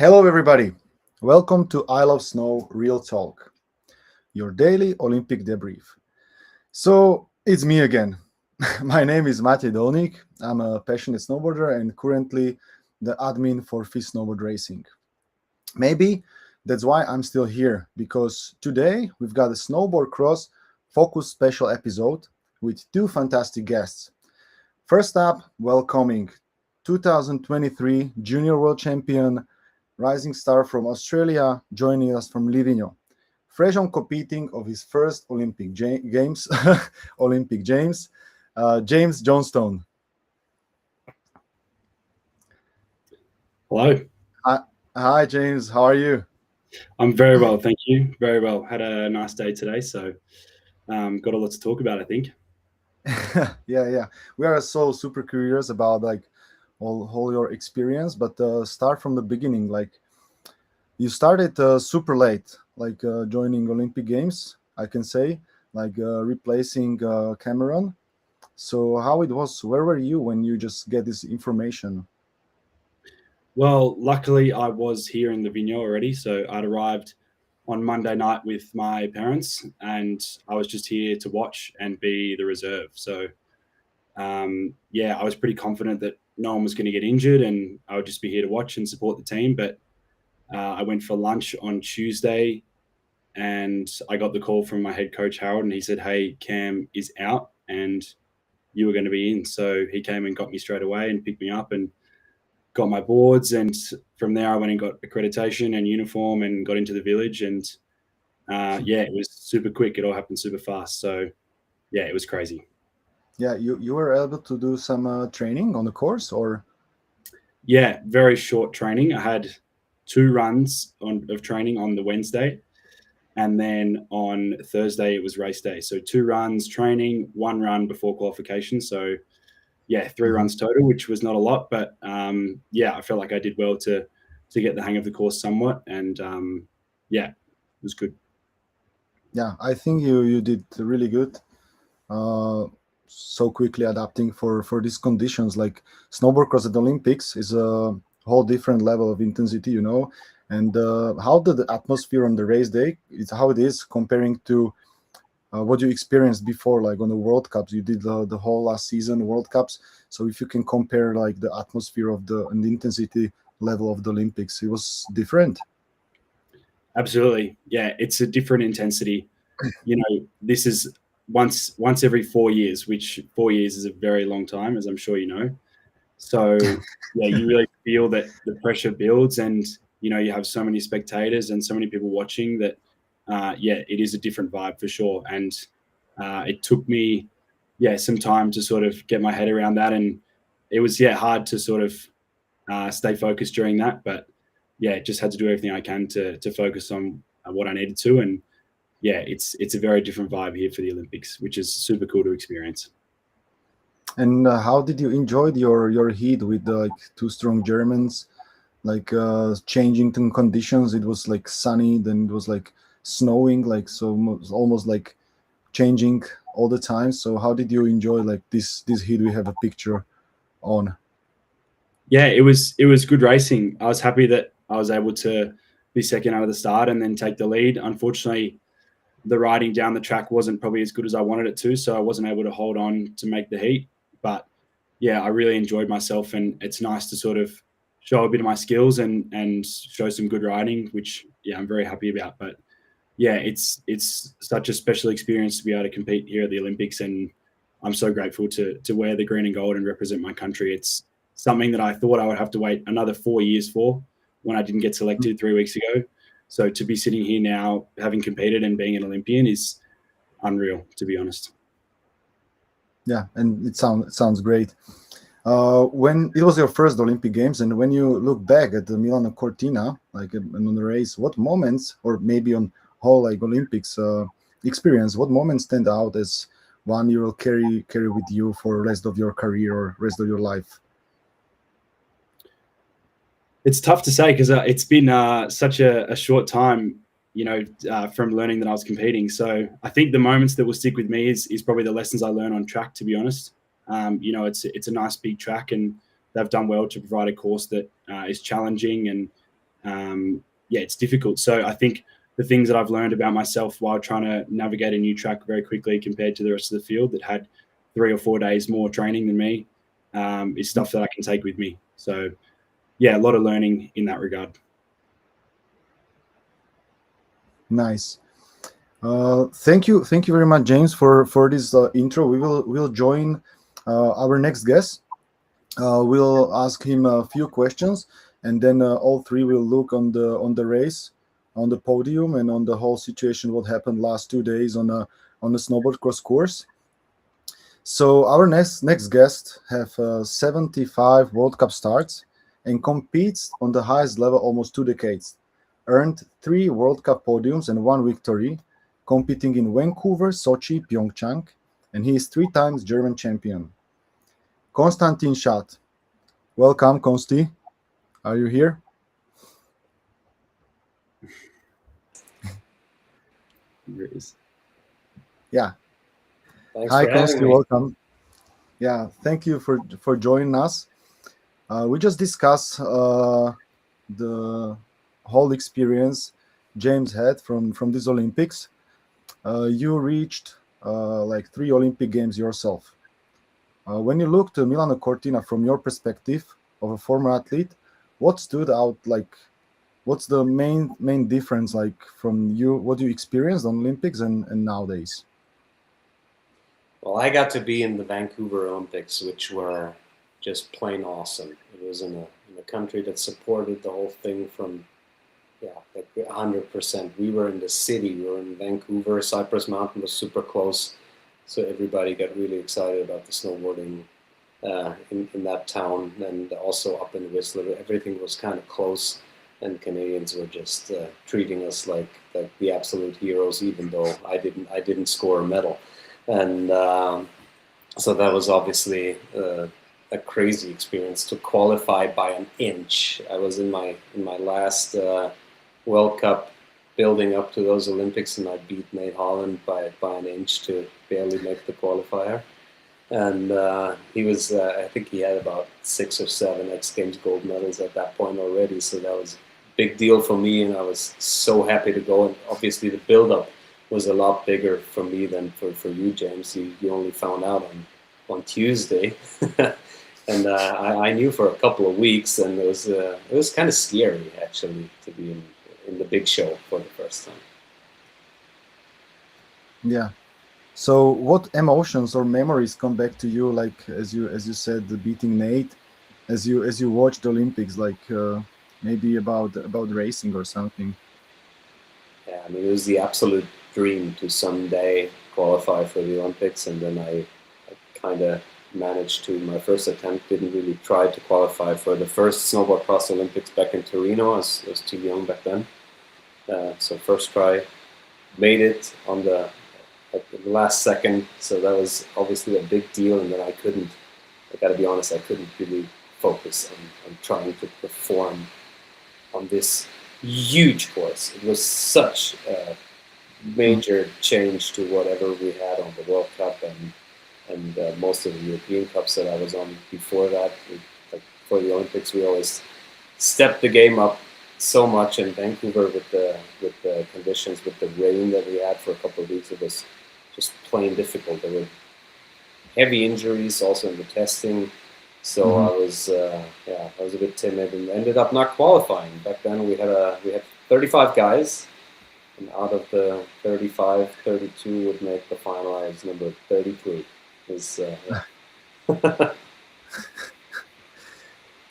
Hello, everybody. Welcome to I Love Snow Real Talk, your daily Olympic debrief. So, it's me again. My name is Matej Dolnik. I'm a passionate snowboarder and currently the admin for FIS Snowboard Racing. Maybe that's why I'm still here, because today we've got a snowboard cross focus special episode with two fantastic guests. First up, welcoming 2023 Junior World Champion rising star from Australia, joining us from Livigno. Fresh on competing of his first Olympic Games, Olympic James, James Johnstone. Hello. Hi, James. How are you? I'm very well, thank you. Very well. Had a nice day today, so got a lot to talk about, I think. Yeah. We are so super curious about like all your experience, but start from the beginning. Like you started super late, like joining Olympic Games, I can say, like replacing Cameron. So how it was? Where were you when you just get this information? Well, luckily I was here in Livigno already, so I'd arrived on Monday night with my parents, and I was just here to watch and be the reserve. So yeah, I was pretty confident that no one was going to get injured, and I would just be here to watch and support the team. But I went for lunch on Tuesday, and I got the call from my head coach Harold, and he said, "Hey, Cam is out, and you were going to be in." So he came and got me straight away and picked me up and got my boards. And from there, I went and got accreditation and uniform and got into the village. And yeah, it was super quick. It all happened super fast. So yeah, it was crazy. Yeah, you were able to do some training on the course, or Yeah, very short training. I had 2 runs of training on the Wednesday. And then on Thursday, it was race day. So 2 runs training, 1 run before qualification. So yeah, 3 runs total, which was not a lot, but yeah, I felt like I did well to get the hang of the course somewhat, and yeah, it was good. yeah, I think you did really good. So quickly adapting for these conditions. Like snowboard cross at the Olympics is a whole different level of intensity, And how the atmosphere on the race day is how it is comparing to what you experienced before, like on the World Cups. You did the whole last season World Cups, so if you can compare like the atmosphere of the and the intensity level of the Olympics, it was different. Absolutely, yeah, it's a different intensity. This is once every 4 years, which 4 years is a very long time, as I'm sure you know. So yeah, you really feel that the pressure builds, and you have so many spectators and so many people watching that. Yeah, it is a different vibe for sure, and it took me some time to sort of get my head around that, and it was hard to sort of stay focused during that, but yeah, just had to do everything I can to focus on what I needed to, and yeah, it's a very different vibe here for the Olympics, which is super cool to experience. And how did you enjoy your heat with like two strong Germans? Like changing to conditions, it was like sunny, then it was like snowing, like so almost like changing all the time. So how did you enjoy like this heat we have a picture on? Yeah, it was good racing. I was happy that I was able to be second out of the start and then take the lead. Unfortunately, the riding down the track wasn't probably as good as I wanted it to, so I wasn't able to hold on to make the heat. But yeah, I really enjoyed myself, and it's nice to sort of show a bit of my skills and show some good riding, which yeah, I'm very happy about. But yeah, it's such a special experience to be able to compete here at the Olympics, and I'm so grateful to wear the green and gold and represent my country. It's something that I thought I would have to wait another 4 years for when I didn't get selected 3 weeks ago. So to be sitting here now, having competed and being an Olympian, is unreal, to be honest. Yeah, and it sounds great. When it was your first Olympic Games, and when you look back at the Milano Cortina, like and on the race, what moments, or maybe on whole like Olympics experience, what moments stand out as one you will carry with you for the rest of your career or rest of your life? It's tough to say because it's been such a short time, from learning that I was competing. So I think the moments that will stick with me is probably the lessons I learned on track. To be honest, it's a nice big track, and they've done well to provide a course that is challenging and it's difficult. So I think the things that I've learned about myself while trying to navigate a new track very quickly compared to the rest of the field that had 3 or 4 days more training than me is stuff that I can take with me. So yeah, a lot of learning in that regard. Nice. Thank you very much, James, for this intro. We'll join our next guest. We'll ask him a few questions, and then all three will look on the race, on the podium, and on the whole situation. What happened last 2 days on the snowboard cross course. So our next guest have 75 World Cup starts and competes on the highest level almost 2 decades. Earned 3 World Cup podiums and 1 victory, competing in Vancouver, Sochi, Pyeongchang, and he is 3 times German champion. Konstantin Schad. Welcome, Konsti. Are you here? Yeah. Thanks Hi, for having Konsti. me. Welcome. Yeah, thank you for joining us. We just discussed the whole experience James had from these Olympics. You reached like 3 Olympic Games yourself. When you look to Milano Cortina from your perspective of a former athlete, what stood out? Like, what's the main difference? Like from you, what you experienced on Olympics and nowadays? Well, I got to be in the Vancouver Olympics, which were just plain awesome. It was in a country that supported the whole thing from, like 100%. We were in the city. We were in Vancouver. Cypress Mountain was super close. So everybody got really excited about the snowboarding in that town. And also up in Whistler, everything was kind of close. And Canadians were just treating us like the absolute heroes, even though I didn't score a medal. And so that was obviously a crazy experience to qualify by an inch. I was in my last World Cup building up to those Olympics, and I beat Nate Holland by an inch to barely make the qualifier. And he was, I think he had about 6 or 7 X Games gold medals at that point already. So that was a big deal for me, and I was so happy to go. And obviously the build-up was a lot bigger for me than for you, James. You only found out on Tuesday, and I knew for a couple of weeks, and it was kind of scary actually to be in the big show for the first time. Yeah. So, what emotions or memories come back to you? Like as you said, the beating Nate, as you watched the Olympics, like maybe about racing or something. Yeah, I mean, it was the absolute dream to someday qualify for the Olympics, and then I kind of managed to. My first attempt didn't really try to qualify for the first snowboard cross Olympics back in Torino. I was too young back then, so first try, made it at the last second. So that was obviously a big deal, and then I got to be honest, I couldn't really focus on trying to perform on this huge course. It was such a major change to whatever we had on the World Cup and most of the European Cups that I was on before that. Like for the Olympics, we always stepped the game up so much. In Vancouver, with the conditions, with the rain that we had for a couple of weeks, it was just plain difficult. There were heavy injuries also in the testing. So I was a bit timid and ended up not qualifying. Back then we had 35 guys, and out of the 35, 32 would make the final. I was number 33.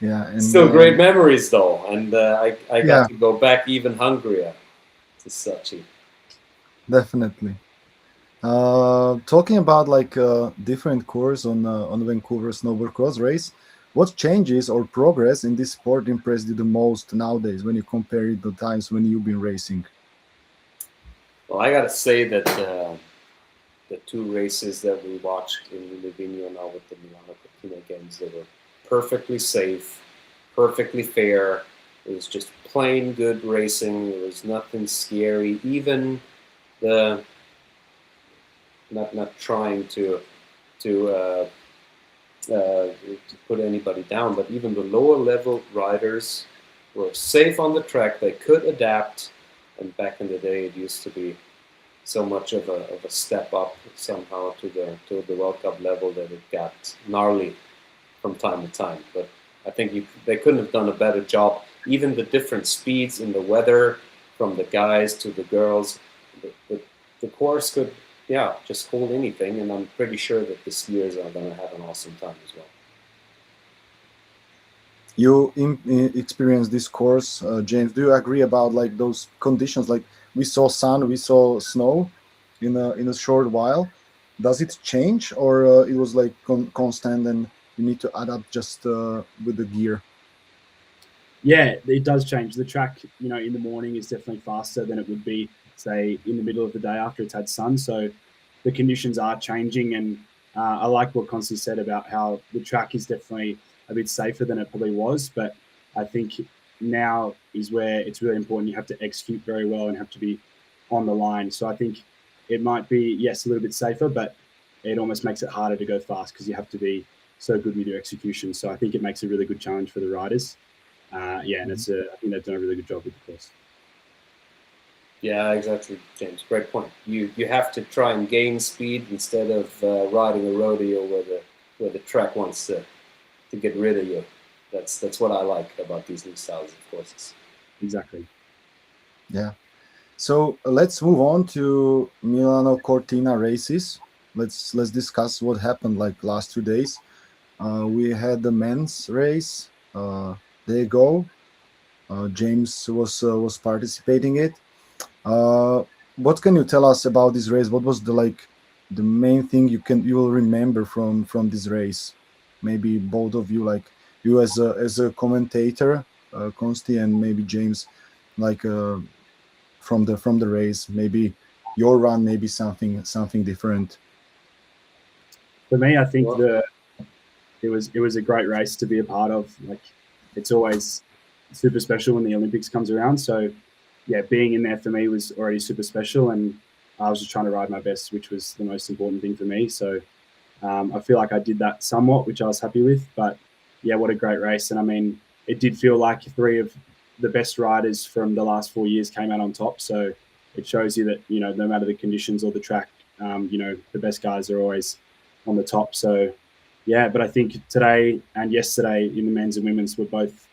Yeah, and Still great memories though, and I got Yeah. to go back even hungrier to Sochi. Definitely. Talking about like different course on Vancouver snowboard cross race, what changes or progress in this sport impressed you the most nowadays when you compare it to times when you've been racing? Well, I gotta say that the 2 races that we watched in Livigno now with the Milano Cortina Games, they were perfectly safe, perfectly fair. It was just plain good racing. There was nothing scary. Even the not trying to put anybody down, but even the lower level riders were safe on the track. They could adapt, and back in the day, it used to be so much of a step up somehow to the World Cup level that it got gnarly from time to time. But I think they couldn't have done a better job. Even the different speeds in the weather, from the guys to the girls, the course could, just hold anything. And I'm pretty sure that the skiers are going to have an awesome time as well. You experienced this course, James. Do you agree about like those conditions? Like we saw sun, we saw snow in a short while. Does it change, or it was like constant, and you need to adapt just with the gear? Yeah, it does change. The track, in the morning is definitely faster than it would be, say, in the middle of the day after it's had sun. So the conditions are changing, and I like what Consti said about how the track is definitely a bit safer than it probably was. But I think now is where it's really important. You have to execute very well and have to be on the line. So I think it might be, yes, a little bit safer, but it almost makes it harder to go fast because you have to be so good with your execution. So I think it makes a really good challenge for the riders. And I think they've done a really good job with the course. Yeah, exactly, James. Great point. You have to try and gain speed instead of riding a rodeo where the track wants to get rid of you. That's what I like about these new styles of courses. Exactly. Yeah. So let's move on to Milano Cortina races. Let's discuss what happened like last 2 days. We had the men's race. There you go. James was participating it. What can you tell us about this race? What was the main thing you will remember from this race? Maybe both of you, like you as a commentator, Consti, and maybe James, like from the race. Maybe your run, maybe something different. For me, I think Well, it was a great race to be a part of. Like, it's always super special when the Olympics comes around. So yeah, being in there for me was already super special, and I was just trying to ride my best, which was the most important thing for me. So I feel like I did that somewhat, which I was happy with. But yeah, what a great race! And I mean, it did feel like three of the best riders from the last 4 years came out on top. So it shows you that no matter the conditions or the track, the best guys are always on the top. So yeah, but I think today and yesterday in the men's and women's were both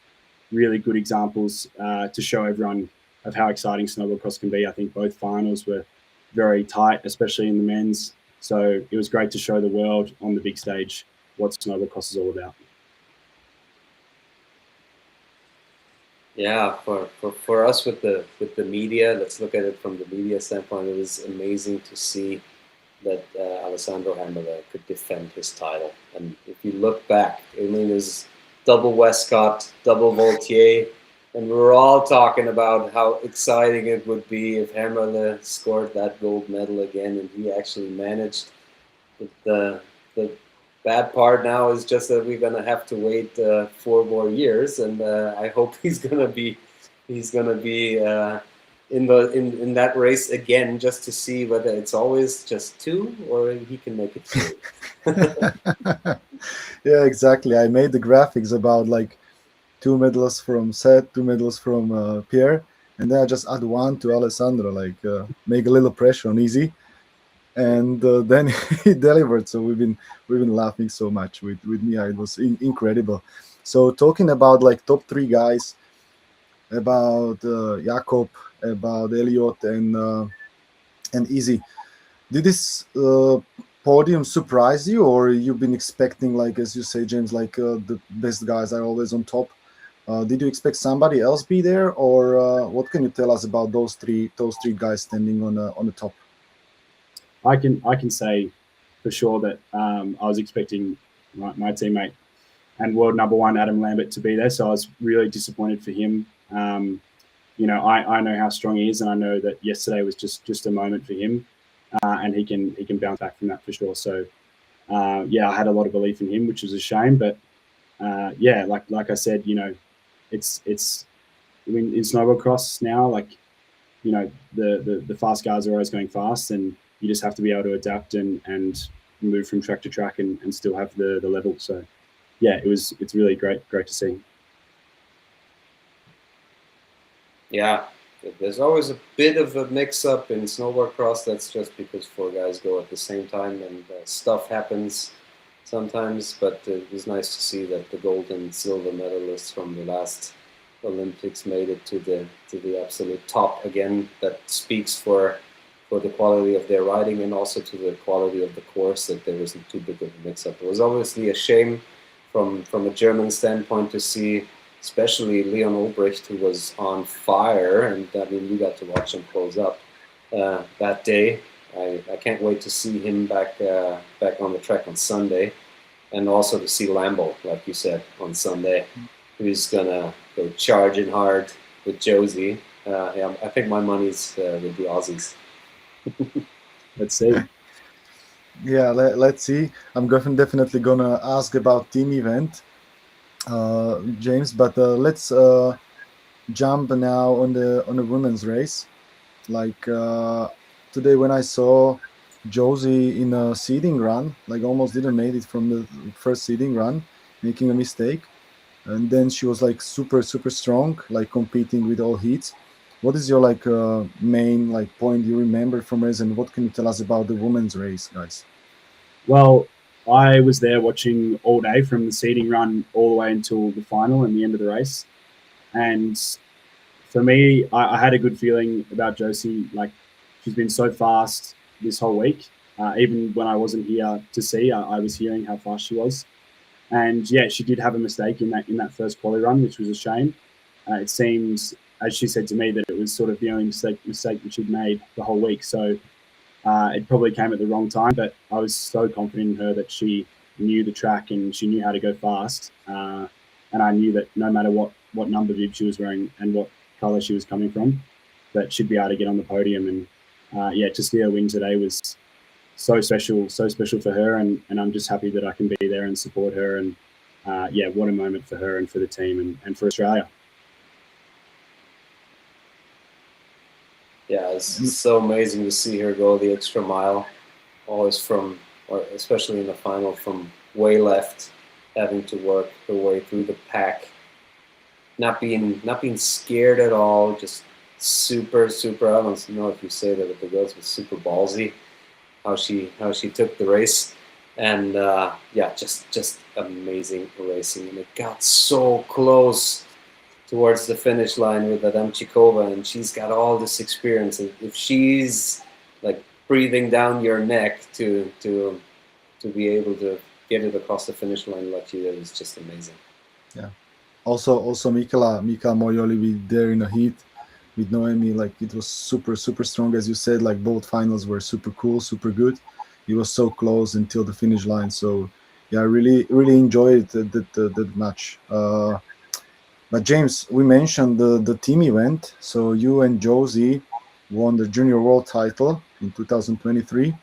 really good examples to show everyone of how exciting snowboard cross can be. I think both finals were very tight, especially in the men's. So it was great to show the world on the big stage what snowboard cross is all about. yeah, for us with the media, let's look at it from the media standpoint. It was amazing to see that Alessandro Hammerle could defend his title. And if you look back, I mean, it was double Westcott, double Vaultier, and we were all talking about how exciting it would be if Hammerle scored that gold medal again, and he actually managed. The bad part now is just that we're gonna have to wait 4 more years, and I hope he's gonna be in that race again, just to see whether it's always just two or he can make it three. Yeah, exactly. I made the graphics about like 2 medals from Seth, 2 medals from Pierre, and then I just add one to Alessandro, like make a little pressure on easy, and then he delivered. So we've been laughing so much with Mia. It was incredible. So talking about like top three guys, about Jakob, about Elliot, and Easy. Did this podium surprise you, or you've been expecting, like as you say, James, like the best guys are always on top? Did you expect somebody else be there, or what can you tell us about those three guys standing on the top? I can say for sure that I was expecting my teammate and world number one Adam Lambert to be there, so I was really disappointed for him. I know how strong he is, and I know that yesterday was just a moment for him, and he can bounce back from that for sure. So I had a lot of belief in him, which was a shame. But like I said, it's in snowboard cross now. Like the fast guys are always going fast, and you just have to be able to adapt and move from track to track and still have the level. So yeah, it's really great to see. Yeah, there's always a bit of a mix-up in snowboard cross. That's just because four guys go at the same time, and stuff happens sometimes. But it was nice to see that the gold and silver medalists from the last Olympics made it to the absolute top again. That speaks for the quality of their riding and also to the quality of the course, that there wasn't too big of a mix-up. It was obviously a shame from a German standpoint to see, especially Leon Olbricht, who was on fire, and I mean we got to watch him close up that day. I can't wait to see him back on the track on Sunday, and also to see Lambo, like you said, on Sunday, who's gonna go charging hard with Josie. Yeah, I think my money's with the Aussies. Let's see. Yeah, let's see. I'm definitely gonna ask about team event, James, but let's jump now on the women's race. Like today, when I saw Josie in a seeding run, like almost didn't make it from the first seeding run, making a mistake, and then she was like super strong, like competing with all heats. What is your like main like point you remember from race, and what can you tell us about the women's race, guys? Well, I was there watching all day from the seeding run all the way until the final and the end of the race. And for me, I had a good feeling about Josie. Like, she's been so fast this whole week. Even when I wasn't here to see, I was hearing how fast she was. And yeah, she did have a mistake in that first quali run, which was a shame. It seems, as she said to me, that it was sort of the only mistake that she'd made the whole week. So it probably came at the wrong time, but I was so confident in her that she knew the track and she knew how to go fast. And I knew that no matter what number bib she was wearing and what color she was coming from, that she'd be able to get on the podium. And yeah, to see her win today was so special for her. And I'm just happy that I can be there and support her. And yeah, what a moment for her and for the team and for Australia. Yeah, it's so amazing to see her go the extra mile, always from, or especially in the final, from way left, having to work her way through the pack, not being scared at all, just super. I don't know if you say that with the girls, but super ballsy, how she took the race, and yeah, just amazing racing, and it got so close towards the finish line with Adamchikova, and she's got all this experience. If she's like breathing down your neck to be able to get it across the finish line like she did, it's just amazing. Yeah. Also Mika Moyoli with there in the heat with Noemi, like it was super strong, as you said. Like both finals were super cool, super good. It was so close until the finish line. So yeah, I really enjoyed the match. But James, we mentioned the team event. So you and Josie won the junior world title in 2023.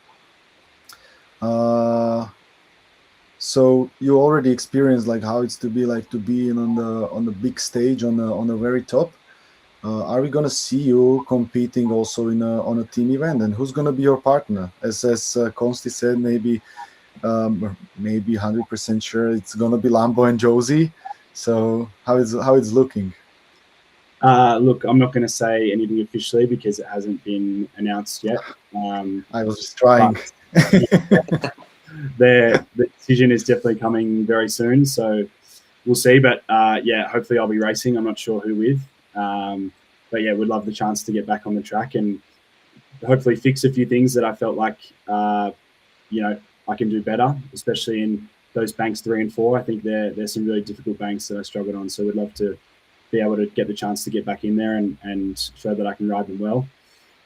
So you already experienced like how it's to be on the big stage on the very top. Are we gonna see you competing also on a team event? And who's gonna be your partner? As Consti said, maybe 100% sure it's gonna be Lambo and Josie. So how it's looking? Look, I'm not going to say anything officially because it hasn't been announced yet. I was just trying. The decision is definitely coming very soon, so we'll see. But yeah, hopefully I'll be racing. I'm not sure who with. But yeah, we'd love the chance to get back on the track and hopefully fix a few things that I felt like I can do better, especially in those banks 3 and 4. I think there's some really difficult banks that I struggled on, so we'd love to be able to get the chance to get back in there and show that I can ride them well.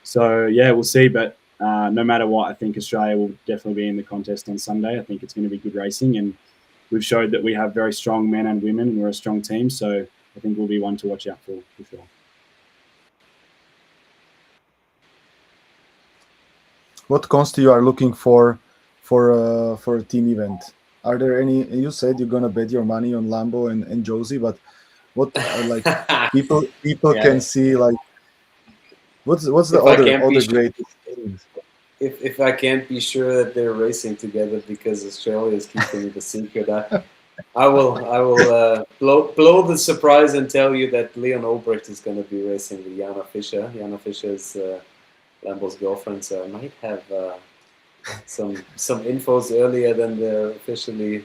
So yeah, we'll see. But no matter what, I think Australia will definitely be in the contest on Sunday. I think it's going to be good racing, and we've showed that we have very strong men and women, and we're a strong team. So I think we'll be one to watch out for sure. What Consti you are looking for a team event? Are there any? You said you're gonna bet your money on Lambo and Josie, but what like people Yeah. can see like what's the other great things? If I can't be sure that they're racing together because Australia is keeping the secret, I will blow the surprise and tell you that Leon Obrecht is going to be racing with Jana Fischer. Jana Fischer is Lambo's girlfriend, so I might have some infos earlier than they're officially.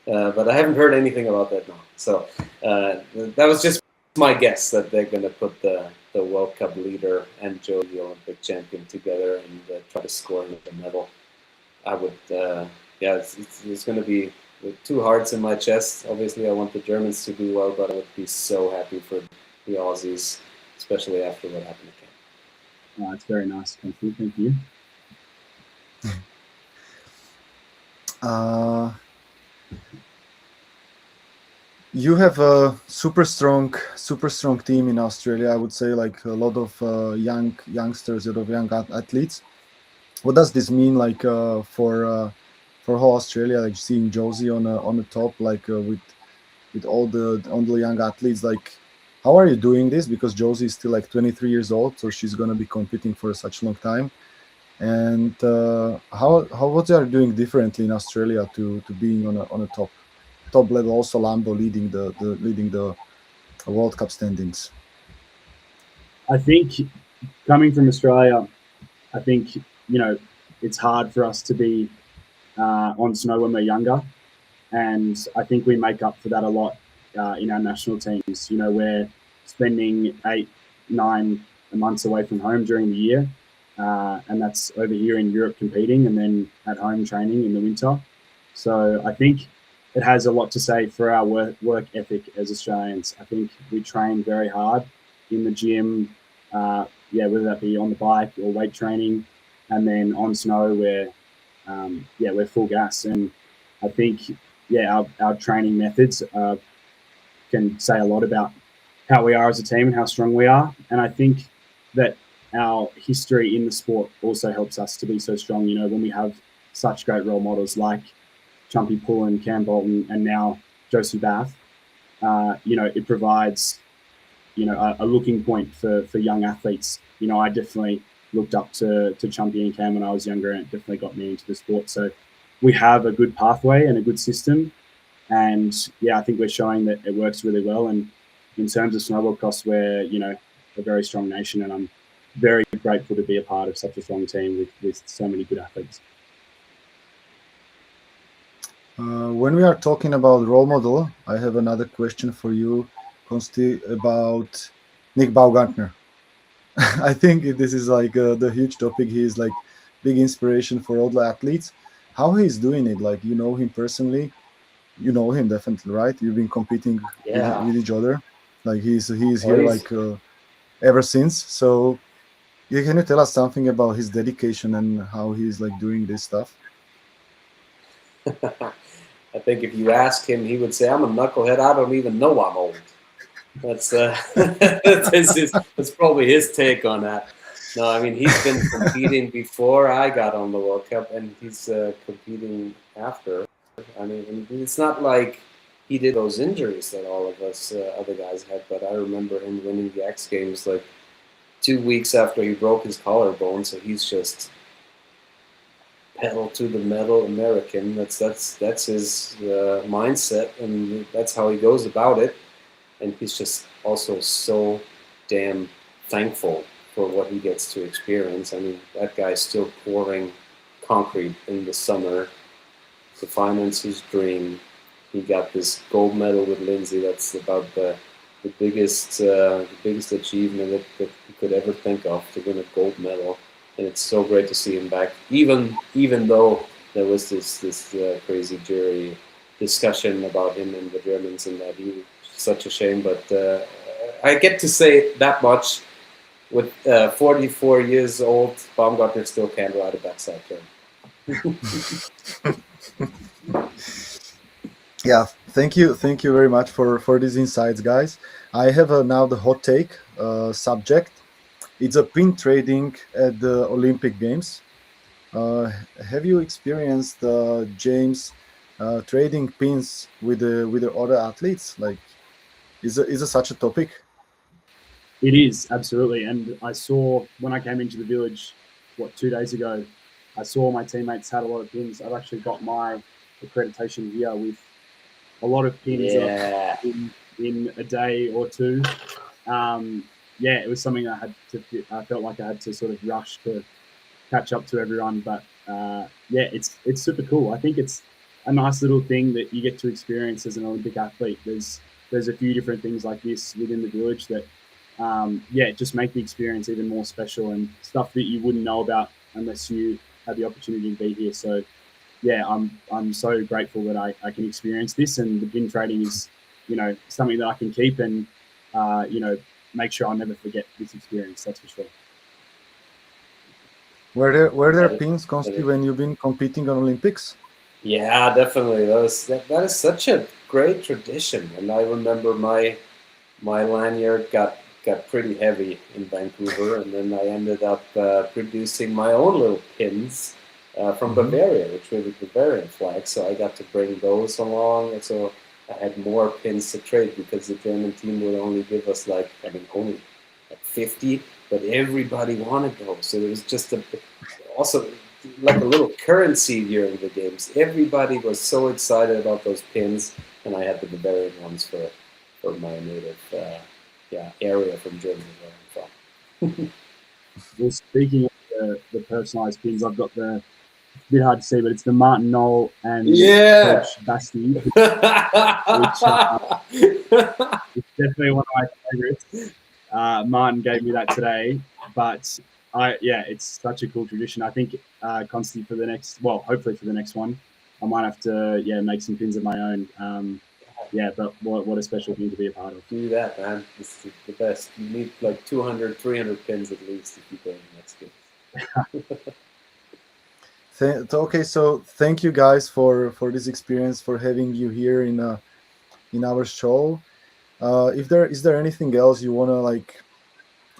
But I haven't heard anything about that now. So that was just my guess that they're going to put the World Cup leader and Joe, the Olympic champion, together and try to score another medal. I would, it's going to be with two hearts in my chest. Obviously, I want the Germans to do well, but I would be so happy for the Aussies, especially after what happened again. Oh, it's very nice. Thank you. Thank you. You have a super strong team in Australia. I would say, like a lot of youngsters, a lot of young athletes. What does this mean, like for whole Australia? Like seeing Josie on the top, like with all the young athletes. Like, how are you doing this? Because Josie is still like 23 years old, so she's gonna be competing for such a long time. And how what they are doing differently in Australia to being on a top level? Also, Lambo leading the World Cup standings. I think coming from Australia, I think it's hard for us to be on snow when we're younger, and I think we make up for that a lot in our national teams. We're spending 8-9 months away from home during the year, and that's over here in Europe competing, and then at home training in the winter. So I think it has a lot to say for our work ethic as Australians. I think we train very hard in the gym, whether that be on the bike or weight training, and then on snow we're full gas. And I think our training methods can say a lot about how we are as a team and how strong we are. And I think that our history in the sport also helps us to be so strong. When we have such great role models like Chumpy Pullen, Cam Bolton, and now Josie Bath, it provides a looking point for young athletes. I definitely looked up to Chumpy and Cam when I was younger, and it definitely got me into the sport. So we have a good pathway and a good system, and I think we're showing that it works really well. And in terms of snowboard cross, we're a very strong nation, and I'm very grateful to be a part of such a strong team with so many good athletes. When we are talking about role model, I have another question for you, Konsti, about Nick Baumgartner. I think this is like the huge topic. He is like big inspiration for all the athletes. How he's doing it? Like, you know him personally. You know him definitely, right? You've been competing with each other. Like he's here like ever since. So can you tell us something about his dedication and how he's like doing this stuff? I think if you ask him, he would say, "I'm a knucklehead. I don't even know I'm old." That's that's probably his take on that. No, I mean, he's been competing before I got on the World Cup, and he's competing after. I mean, it's not like he did those injuries that all of us other guys had, but I remember him winning the X Games like 2 weeks after he broke his collarbone, so he's just pedal to the metal American. That's his mindset, and that's how he goes about it. And he's just also so damn thankful for what he gets to experience. I mean, that guy's still pouring concrete in the summer to finance his dream. He got this gold medal with Lindsay. That's about the biggest achievement that he could ever think of, to win a gold medal. And it's so great to see him back, even though there was this crazy jury discussion about him and the Germans, and that he was such a shame. But I get to say that much: with 44 years old, Baumgartner still can't ride a backside turn. Yeah, thank you very much for these insights, guys. I have now the hot take subject. It's a pin trading at the Olympic Games. Have you experienced James trading pins with the other athletes? Like, is it such a topic? It is, absolutely. And I saw when I came into the village, 2 days ago, I saw my teammates had a lot of pins. I've actually got my accreditation here with a lot of pins Yeah. in a day or two. Yeah, it was something I felt like I had to sort of rush to catch up to everyone. But yeah, it's super cool. I think it's a nice little thing that you get to experience as an Olympic athlete. There's a few different things like this within the village that yeah, just make the experience even more special and stuff that you wouldn't know about unless you had the opportunity to be here. So yeah, I'm so grateful that I can experience this, and the pin trading is, you know, something that I can keep and you know, make sure I'll never forget this experience. That's for sure. Were there That is, pins, that Consti, is, when you've been competing on Olympics? yeah, definitely. That is such a great tradition, and I remember my lanyard got pretty heavy in Vancouver, and then I ended up producing my own little pins from Hmm. Bavaria, which were the Bavarian flag. So I got to bring those along, and so I had more pins to trade because the German team would only give us only like 50, but everybody wanted those. So it was just also like a little currency during the games. Everybody was so excited about those pins, and I had the Bavarian ones for my native area from Germany where I'm from. Well, speaking of the personalized pins, I've got the, it's a bit hard to see, but it's the Martin Knoll and Yeah. Coach Basti, which is definitely one of my favorites. Martin gave me that today, but yeah, it's such a cool tradition. I think constantly for the next, well, hopefully for the next one, I might have to make some pins of my own. Yeah, but what a special thing to be a part of. Do that, man. This is the best. You need like 200, 300 pins at least if you go in the next game. Okay, so thank you guys for this experience, for having you here in our show. If there is there anything else you wanna like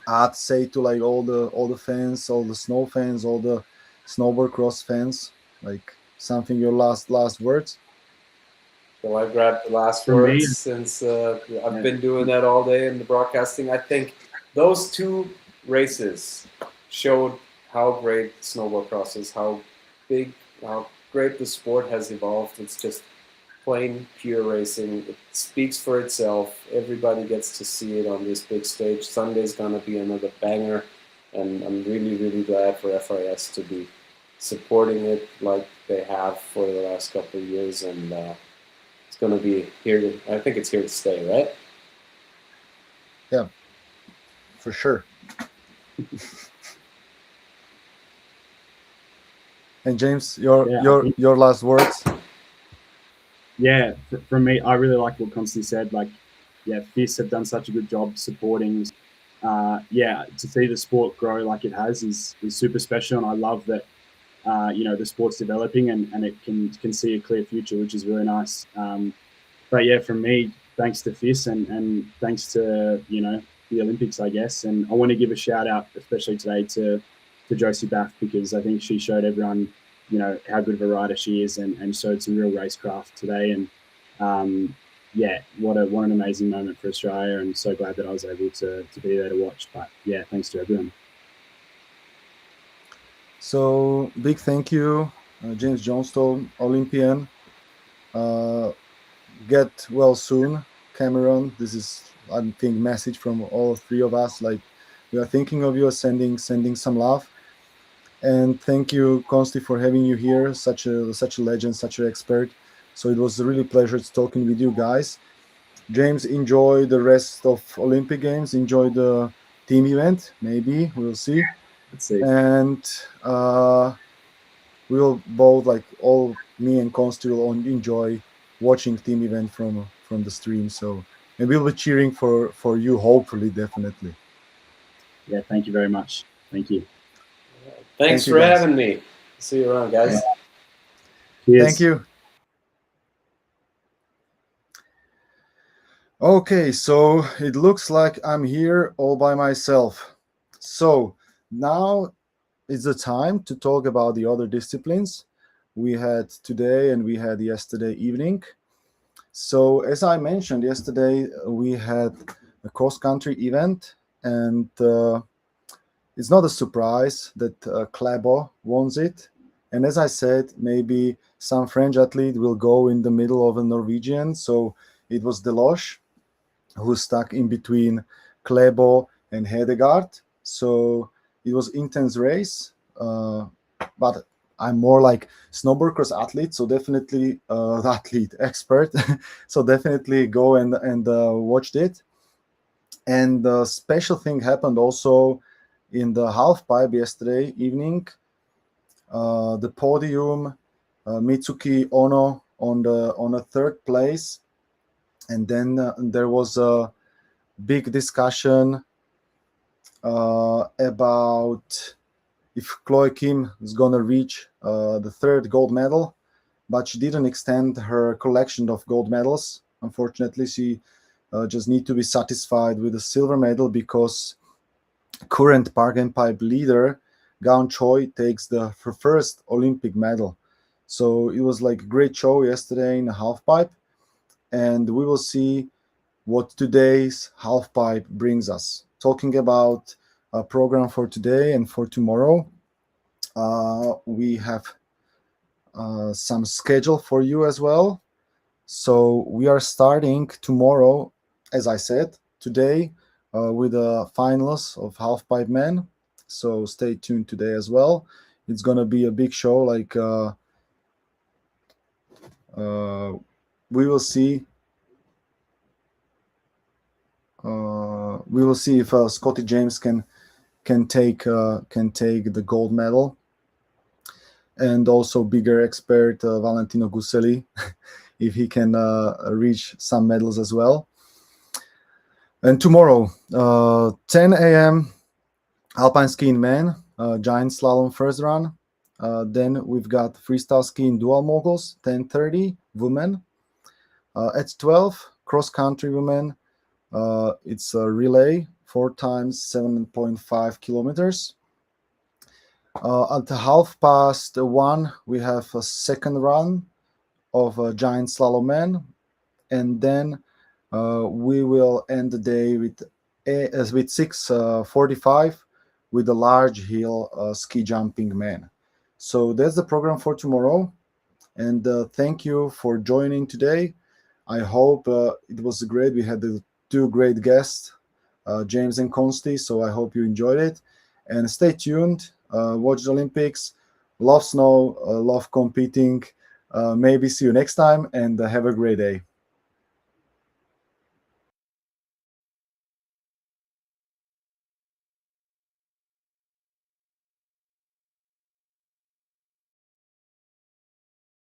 add, say to like all the fans, all the snow fans, all the snowboard cross fans, like something your last words? So I grabbed the last For me, words since I've yeah, been doing that all day in the broadcasting. I think those two races showed how great snowboard cross is, big, how great the sport has evolved. It's just plain pure racing. It speaks for itself. Everybody gets to see it on this big stage. Sunday's gonna be another banger, and I'm really, really glad for FIS to be supporting it like they have for the last couple of years, and it's gonna be here. I think it's here to stay, right? Yeah, for sure. And James, your yeah, I your think your last words? yeah, from me, I really like what Constantly said. Like, yeah, FIS have done such a good job supporting. Yeah, to see the sport grow like it has is super special, and I love that. You know, the sport's developing and it can see a clear future, which is really nice. But yeah, from me, thanks to FIS and thanks to, you know, the Olympics, I guess. And I want to give a shout out, especially today, to Josie Baff, because I think she showed everyone, you know, how good of a rider she is, and showed some real racecraft today. And yeah, what an amazing moment for Australia, and so glad that I was able to be there to watch. But yeah, thanks to everyone. So big thank you, James Johnstone, Olympian. Uh, get well soon, Cameron. This is, I think, message from all three of us. Like, we are thinking of you, sending some love. And thank you, Consti, for having you here. Such a legend, such an expert. So it was a really pleasure talking with you guys. James, enjoy the rest of Olympic Games. Enjoy the team event. Maybe we'll see. Let's see. And we will both, like all me and Consti, will enjoy watching team event from the stream. So, and we'll be cheering for you. Hopefully, definitely. Yeah, thank you very much. Thank you. Thanks Thank you, for guys. having me. See you around, guys. Thank Cheers. you. Okay, so it looks like I'm here all by myself. So now it's the time to talk about the other disciplines we had today and we had yesterday evening. So, as I mentioned yesterday, we had a cross country event, and it's not a surprise that Klæbo won it. And as I said, maybe some French athlete will go in the middle of a Norwegian. So it was Deloche who stuck in between Klebo and Hedegaard. So it was intense race, but I'm more like snowboard cross athlete, so definitely the athlete expert. So definitely go and watched it. And the special thing happened also in the half pipe yesterday evening. The podium, Mitsuki Ono on a third place, and then there was a big discussion about if Chloe Kim is gonna reach the third gold medal, but she didn't extend her collection of gold medals. Unfortunately, she just need to be satisfied with a silver medal because current park and pipe leader Gaon Choi takes her first Olympic medal. So it was like a great show yesterday in the half pipe, and we will see what today's half pipe brings us. Talking about a program for today and for tomorrow, we have some schedule for you as well. So we are starting tomorrow, as I said, today with the finals of half pipe men. So stay tuned today as well. It's gonna be a big show. Like we will see. We will see if Scotty James can take the gold medal, and also bigger expert Valentino Guseli if he can reach some medals as well. And tomorrow, 10 a.m. Alpine skiing men, giant slalom first run. Then we've got freestyle skiing dual moguls, 10:30 women. At 12, cross country women. It's a relay, 4 times 7.5 kilometers. At the 1:30, we have a second run of a giant slalom men, and then we will end the day with 6:45 with a large hill ski jumping man. So that's the program for tomorrow, and thank you for joining today. I hope it was great. We had the 2 great guests, James and Consti, so I hope you enjoyed it. And stay tuned, watch the Olympics, love snow, love competing. Maybe see you next time, and have a great day.